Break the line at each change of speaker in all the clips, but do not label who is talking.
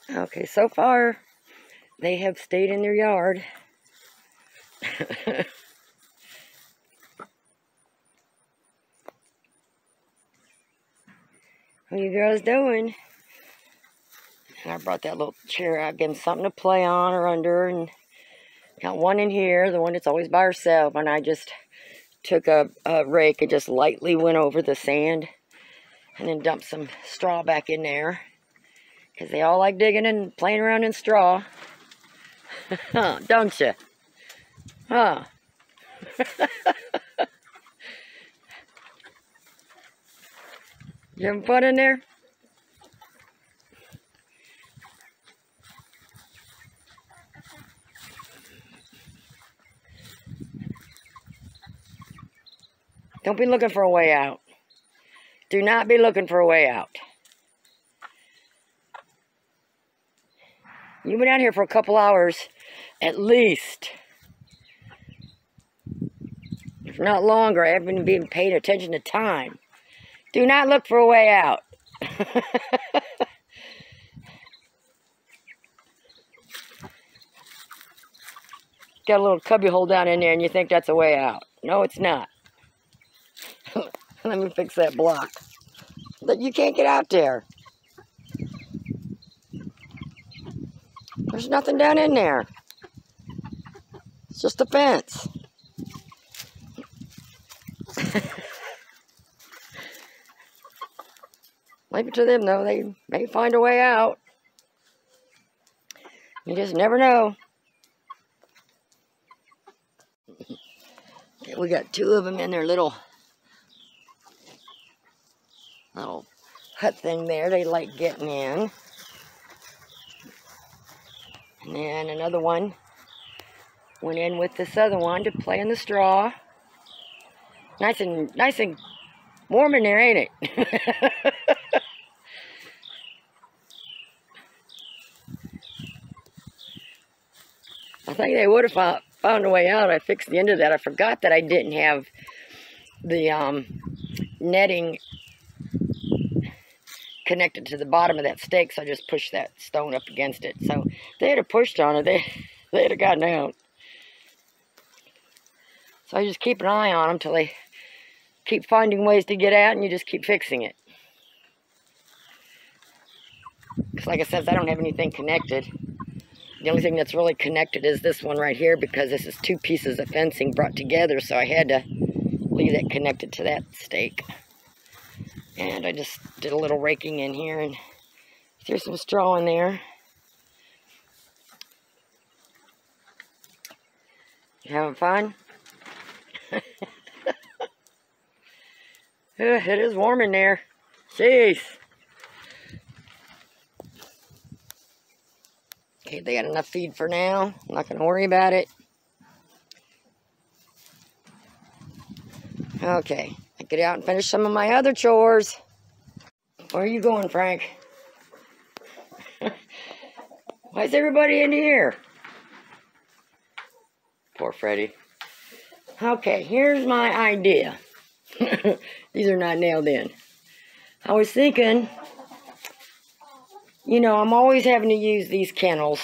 Okay, so far they have stayed in their yard. What are you girls doing? I brought that little chair out, give them something to play on or under, and got one in here, the one that's always by herself, and I just took a rake and just lightly went over the sand and then dumped some straw back in there because they all like digging and playing around in straw. Don't you? Huh? You having fun in there? Don't be looking for a way out. Do not be looking for a way out. You've been out here for a couple hours, at least. If not longer, I haven't been paying attention to time. Do not look for a way out. Got a little cubby hole down in there and you think that's a way out. No, it's not. Let me fix that block. But you can't get out there. There's nothing down in there. It's just a fence. Leave it to them, though. They may find a way out. You just never know. Okay, we got two of them in their little hut thing there. They like getting in. And then another one went in with this other one to play in the straw. Nice and warm in there, ain't it? I think they would have found a way out. I fixed the end of that. I forgot that I didn't have the netting connected to the bottom of that stake, so I just pushed that stone up against it. So if they had pushed on it, they'd have gotten out. So I just keep an eye on them till they keep finding ways to get out, and you just keep fixing it. Because like I said, I don't have anything connected. The only thing that's really connected is this one right here, because this is two pieces of fencing brought together, so I had to leave that connected to that stake. And I just did a little raking in here and threw some straw in there. You having fun? It is warm in there. Jeez. Okay, they got enough feed for now. I'm not going to worry about it. Okay, I get out and finish some of my other chores. Where are you going, Frank? Why is everybody in here? Poor Freddy. Okay, here's my idea. These are not nailed in. I was thinking, you know, I'm always having to use these kennels.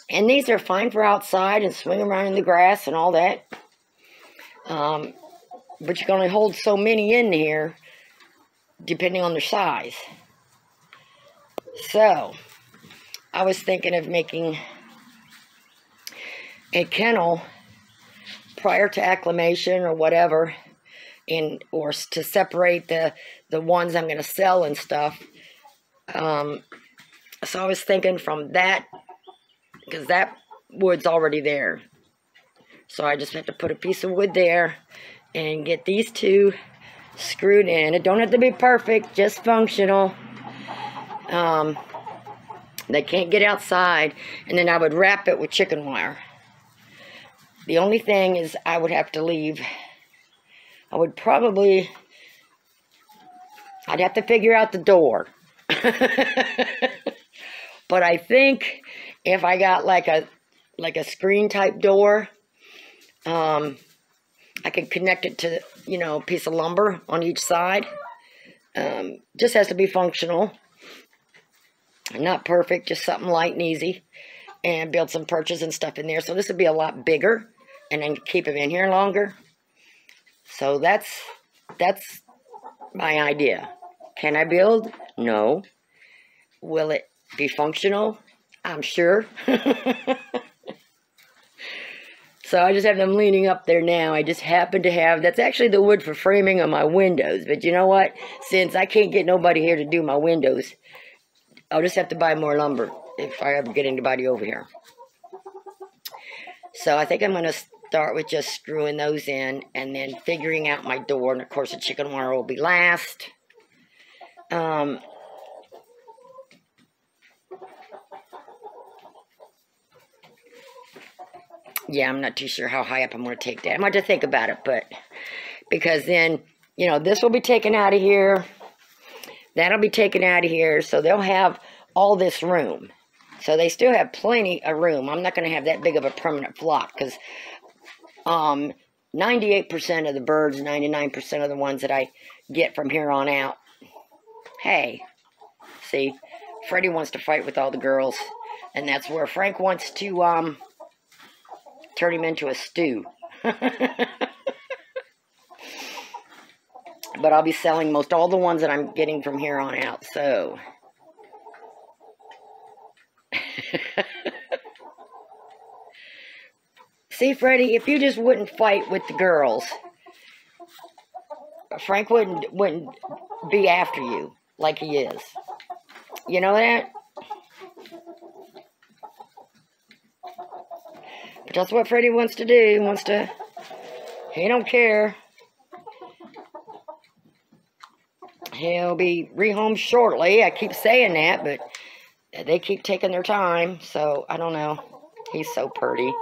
And these are fine for outside and swing around in the grass and all that. But you can only hold so many in here, depending on their size. So, I was thinking of making a kennel prior to acclimation or whatever, or to separate the ones I'm going to sell and stuff. So I was thinking from that, because that wood's already there. So I just have to put a piece of wood there and get these two screwed in. It don't have to be perfect, just functional. They can't get outside. And then I would wrap it with chicken wire. The only thing is I would have to leave. I'd have to figure out the door. But I think if I got like a screen type door, I could connect it to, you know, a piece of lumber on each side. Just has to be functional. Not perfect, just something light and easy. And build some perches and stuff in there. So this would be a lot bigger. And then keep them in here longer. So that's my idea. Can I build? No. Will it be functional? I'm sure. So I just have them leaning up there now. I just happen to have, that's actually the wood for framing on my windows. But you know what? Since I can't get nobody here to do my windows, I'll just have to buy more lumber if I ever get anybody over here. So I think I'm going to start with just screwing those in and then figuring out my door. And of course the chicken wire will be last. Yeah, I'm not too sure how high up I'm going to take that. I'm going to have to think about it, but because then, you know, this will be taken out of here. That'll be taken out of here. So they'll have all this room. So they still have plenty of room. I'm not going to have that big of a permanent flock because 98% of the birds, 99% of the ones that I get from here on out. Hey, see, Freddie wants to fight with all the girls. And that's where Frank wants to turn him into a stew. But I'll be selling most all the ones that I'm getting from here on out, so. See, Freddie, if you just wouldn't fight with the girls, Frank wouldn't be after you like he is. You know that? But that's what Freddie wants to do. He wants to, he don't care. He'll be rehome shortly. I keep saying that, but they keep taking their time. So, I don't know. He's so pretty.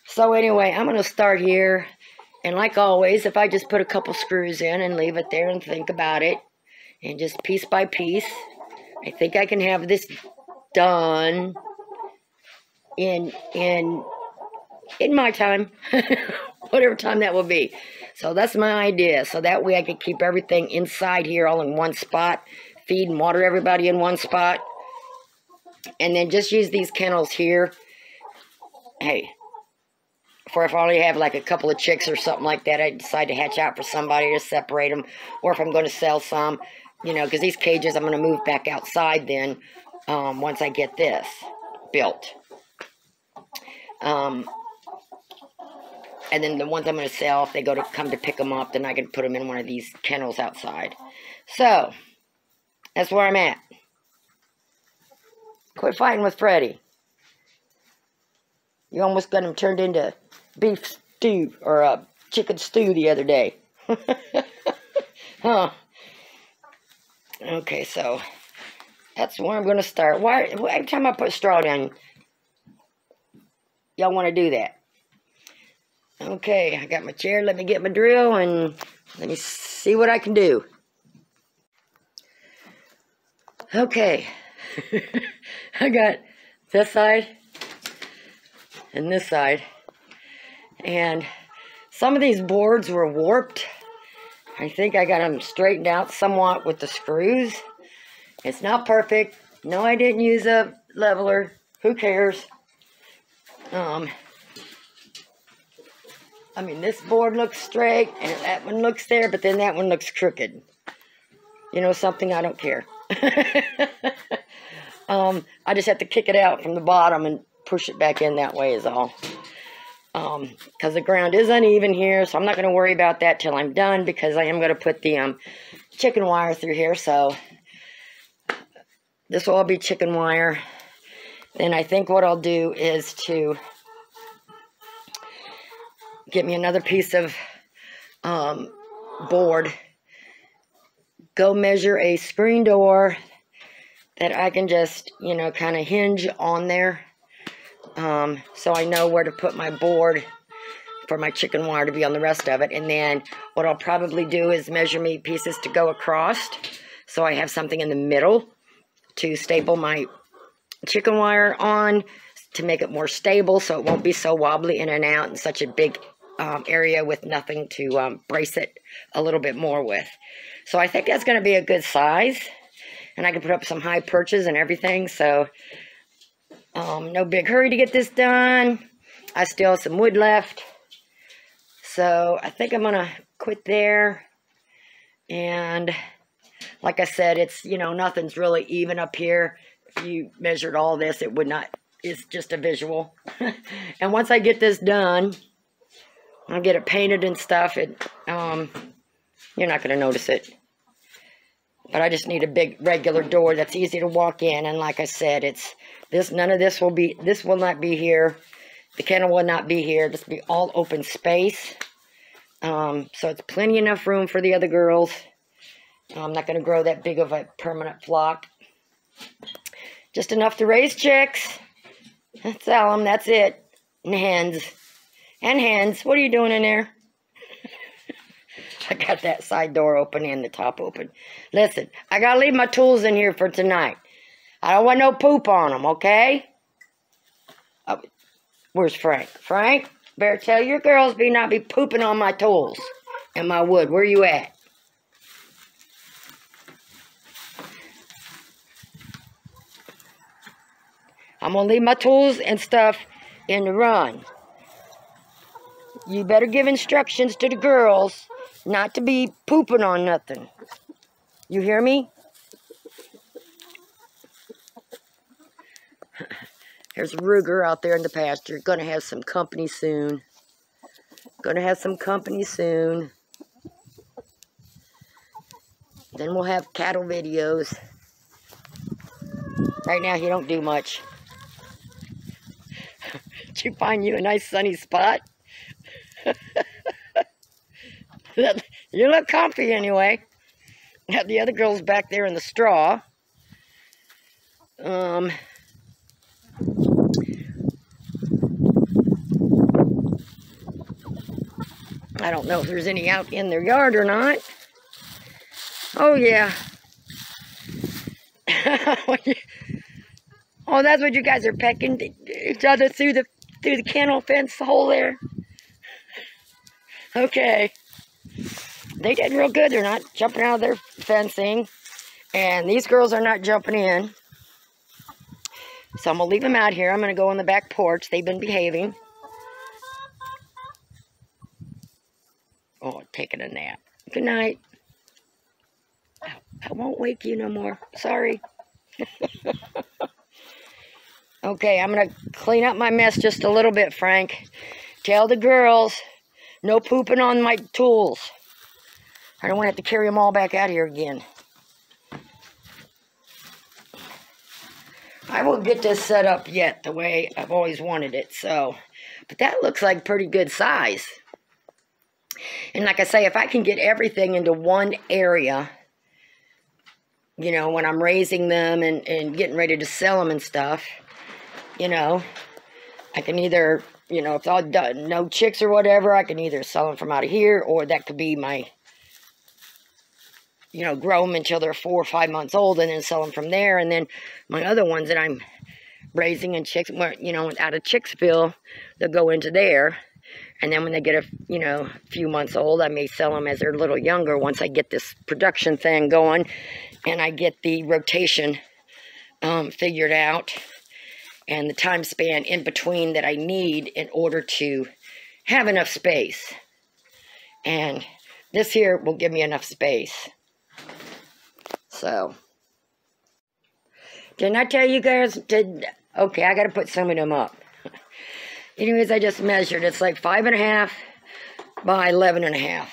So, anyway, I'm going to start here. And like always, if I just put a couple screws in and leave it there and think about it. And just piece by piece. I think I can have this done in my time. Whatever time that will be. So that's my idea. So that way I can keep everything inside here all in one spot. Feed and water everybody in one spot. And then just use these kennels here. Hey, for if I only have like a couple of chicks or something like that, I decide to hatch out for somebody to separate them. Or if I'm going to sell some, you know, because these cages I'm going to move back outside then once I get this built. And then the ones I'm going to sell, if they come to pick them up, then I can put them in one of these kennels outside. So, that's where I'm at. Quit fighting with Freddie. You almost got him turned into beef stew, or chicken stew the other day. Huh. Okay, so, that's where I'm going to start. Why, every time I put straw down, y'all want to do that? Okay, I got my chair. Let me get my drill and let me see what I can do. Okay. I got this side and this side. And some of these boards were warped. I think I got them straightened out somewhat with the screws. It's not perfect. No, I didn't use a leveler. Who cares? I mean, this board looks straight, and that one looks there, but then that one looks crooked. You know something? I don't care. I just have to kick it out from the bottom and push it back in that way is all. Because the ground is uneven here, so I'm not going to worry about that till I'm done, because I am going to put the chicken wire through here, so this will all be chicken wire. Then I think what I'll do is to get me another piece of board. Go measure a screen door that I can just, you know, kind of hinge on there. So I know where to put my board for my chicken wire to be on the rest of it. And then what I'll probably do is measure me pieces to go across. So I have something in the middle to staple my chicken wire on to make it more stable, so it won't be so wobbly in and out and such a big area with nothing to brace it a little bit more with. So I think that's going to be a good size. And I can put up some high perches and everything. So no big hurry to get this done. I still have some wood left. So I think I'm going to quit there. And like I said, it's, you know, nothing's really even up here. If you measured all this, it would not, it's just a visual. And once I get this done, I'll get it painted and stuff. You're not going to notice it. But I just need a big regular door that's easy to walk in. And like I said, it's this, none of this will be, this will not be here. The kennel will not be here. This will be all open space. So it's plenty enough room for the other girls. I'm not going to grow that big of a permanent flock. Just enough to raise chicks. Sell them, that's it. And hens. And hens. What are you doing in there? I got that side door open and the top open. Listen, I got to leave my tools in here for tonight. I don't want no poop on them, okay? Oh, where's Frank? Frank, better tell your girls not be pooping on my tools and my wood. Where you at? I'm going to leave my tools and stuff in the run. You better give instructions to the girls not to be pooping on nothing. You hear me? There's Ruger out there in the pasture. Gonna have some company soon. Gonna have some company soon. Then we'll have cattle videos. Right now he don't do much. Did you find you a nice sunny spot? You look comfy anyway. Have the other girls back there in the straw. I don't know if there's any out in their yard or not. Oh yeah. Oh, that's what you guys are pecking each other through the kennel fence hole there. Okay. They did real good. They're not jumping out of their fencing. And these girls are not jumping in. So I'm going to leave them out here. I'm going to go on the back porch. They've been behaving. Oh, taking a nap. Good night. I won't wake you no more. Sorry. Okay, I'm going to clean up my mess just a little bit, Frank. Tell the girls, no pooping on my tools. I don't want to have to carry them all back out here again. I won't get this set up yet the way I've always wanted it, so. But that looks like pretty good size. And like I say, if I can get everything into one area, you know, when I'm raising them and getting ready to sell them and stuff, you know, I can either, you know, if it's all done, no chicks or whatever, I can either sell them from out of here, or that could be my, you know, grow them until they're 4 or 5 months old and then sell them from there. And then my other ones that I'm raising in chicks, you know, out of Chicksville, they'll go into there. And then when they get a few months old, I may sell them as they're a little younger once I get this production thing going and I get the rotation figured out and the time span in between that I need in order to have enough space. And this here will give me enough space. So, didn't I tell you guys? Okay, I got to put some of them up. Anyways, I just measured. It's like 5.5 by 11.5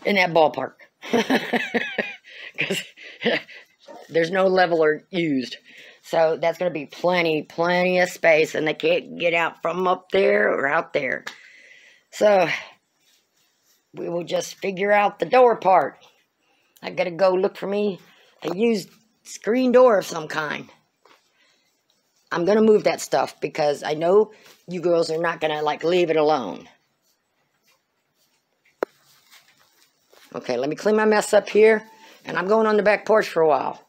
in that ballpark. Because there's no leveler used. So that's going to be plenty of space. And they can't get out from up there or out there. So we will just figure out the door part. I got to go look for me a used screen door of some kind. I'm going to move that stuff because I know you girls are not going to, like, leave it alone. Okay, let me clean my mess up here. And I'm going on the back porch for a while.